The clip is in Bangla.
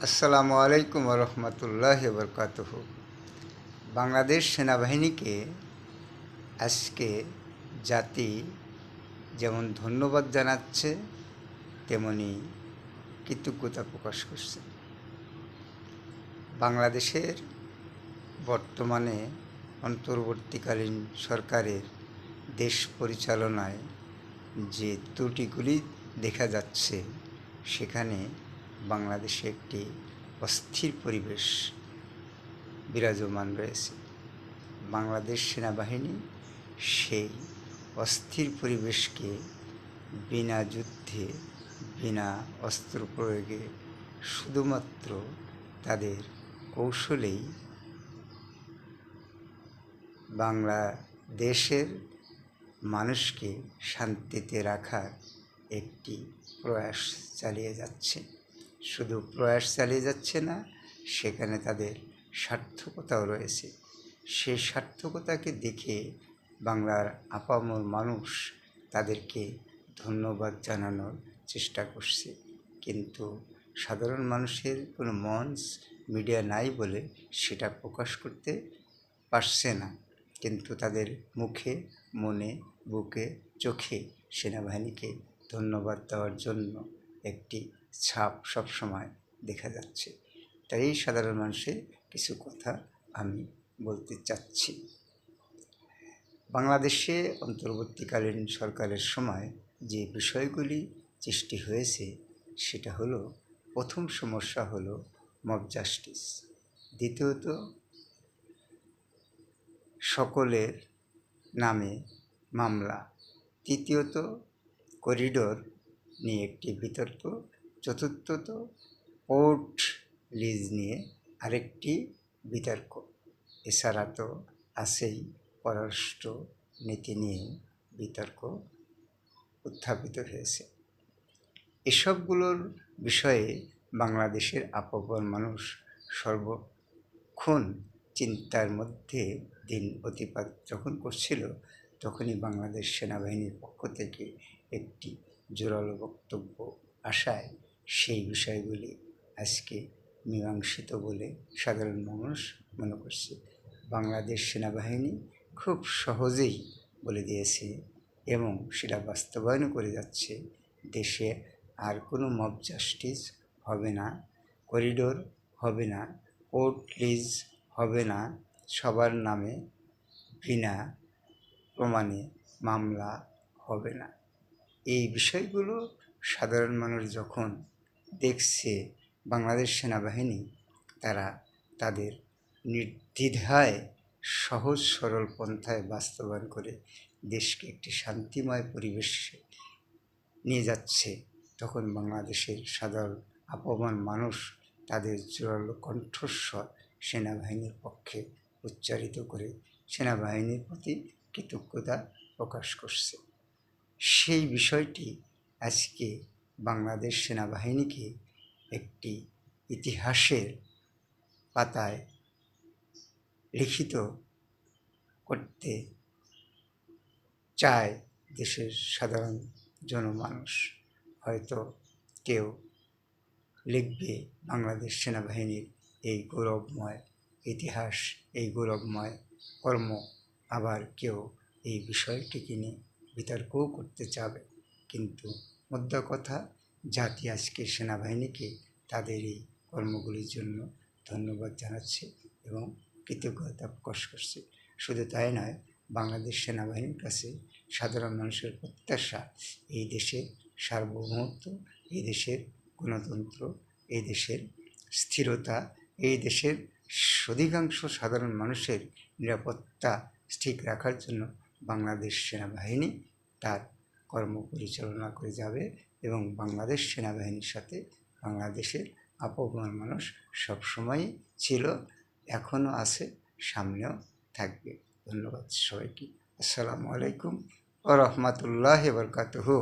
আসসালামু আলাইকুম রহমতুল্লাহি বরকাতুহ। বাংলাদেশ সেনাবাহিনীকে আজকে জাতি যেমন ধন্যবাদ জানাচ্ছে, তেমনি কৃতজ্ঞতা প্রকাশ করছে। বাংলাদেশের বর্তমানে অন্তর্বর্তীকালীন সরকারের দেশ পরিচালনায় যে ত্রুটিগুলি দেখা যাচ্ছে, সেখানে বাংলাদেশে একটি অস্থির পরিবেশ বিরাজমান রয়েছে। বাংলাদেশ সেনাবাহিনী সেই অস্থির পরিবেশকে বিনা যুদ্ধে, বিনা অস্ত্র প্রয়োগে, শুধুমাত্র তাদের কৌশলেই বাংলাদেশের মানুষকে শান্তিতে রাখার একটি প্রয়াস চালিয়ে যাচ্ছে। শুধু প্রয়াস চালিয়ে যাচ্ছে না, সেখানে তাদের সার্থকতাও রয়েছে। সেই সার্থকতাকে দেখে বাংলার আপামর মানুষ তাদেরকে ধন্যবাদ জানানোর চেষ্টা করছে, কিন্তু সাধারণ মানুষের কোনো মঞ্চ, মিডিয়া নাই বলে সেটা প্রকাশ করতে পারছে না। কিন্তু তাদের মুখে, মনে, বুকে, চোখে সেনাবাহিনীকে ধন্যবাদ দেওয়ার জন্য একটি ছাপ সবসময় দেখা যাচ্ছে। তাই সাধারণ মানুষের কিছু কথা আমি বলতে চাচ্ছি। বাংলাদেশে অন্তর্বর্তীকালীন সরকারের সময় যে বিষয়গুলি সৃষ্টি হয়েছে, সেটা হলো, প্রথম সমস্যা হলো মব জাস্টিস, দ্বিতীয়ত সকলের নামে মামলা, তৃতীয়ত করিডোর নিয়ে একটি বিতর্ক, চতুর্থত পোর্ট লিজ নিয়ে আরেকটি বিতর্ক। এছাড়া তো আছেই পররাষ্ট্র নীতি নিয়ে বিতর্ক উত্থাপিত হয়েছে। এসবগুলোর বিষয়ে বাংলাদেশের আপামর মানুষ সর্বক্ষণ চিন্তার মধ্যে দিন অতিবাহিত যখন করছিল, তখনই বাংলাদেশ সেনাবাহিনীর পক্ষ থেকে একটি জোরালো বক্তব্য আসায় সেই বিষয়গুলি আজকে মীমাংসিত বলে সাধারণ মানুষ মনে করছে। বাংলাদেশ সেনাবাহিনী খুব সহজেই বলে দিয়েছে এবং সেটা বাস্তবায়ন করে যাচ্ছে, দেশে আর কোনো মব জাস্টিস হবে না, করিডোর হবে না, পোর্ট লিজ হবে না, সবার নামে বিনা প্রমাণে মামলা হবে না। এই বিষয়গুলো সাধারণ মানুষ যখন দেখছে বাংলাদেশ সেনাবাহিনী তারা তাদের নির্দ্বিধায় সহজ সরল পন্থায় বাস্তবায়ন করে দেশকে একটি শান্তিময় পরিবেশে নিয়ে যাচ্ছে, তখন বাংলাদেশের সাধারণ আপামর মানুষ তাদের জোরালো কণ্ঠস্বর সেনাবাহিনীর পক্ষে উচ্চারিত করে সেনাবাহিনীর প্রতি কৃতজ্ঞতা প্রকাশ করছে। সেই বিষয়টি আজকে বাংলাদেশ সেনাবাহিনীকে একটি ইতিহাসের পাতায় লিখিত করতে চায় দেশের সাধারণ জনমানুষ। হয়তো কেউ লিখবে বাংলাদেশ সেনাবাহিনীর এই গৌরবময় ইতিহাস, এই গৌরবময় কর্ম, আবার কেউ এই বিষয়টিকে নিয়ে বিতর্কও করতে চাবে। কিন্তু মোদ্দা কথা, জাতি আজকে সেনাবাহিনীকে তাদের এই কর্মগুলির জন্য ধন্যবাদ জানাচ্ছে এবং কৃতজ্ঞতা প্রকাশ করছে। শুধু তাই নয়, বাংলাদেশ সেনাবাহিনীর কাছে সাধারণ মানুষের প্রত্যাশা এই দেশের সার্বভৌমত্ব, এই দেশের গণতন্ত্র, এই দেশের স্থিরতা, এই দেশের অধিকাংশ সাধারণ মানুষের নিরাপত্তা ঠিক রাখার জন্য বাংলাদেশ সেনাবাহিনী তার কর্ম পরিচালনা করে যাবে এবং বাংলাদেশ সেনাবাহিনীর সাথে বাংলাদেশের আপামর মানুষ সবসময়ই ছিল, এখনও আছে, সামনেও থাকবে। ধন্যবাদ সবাইকে। আসসালামু আলাইকুম ওয়া রাহমাতুল্লাহি ওয়া বারাকাতুহু।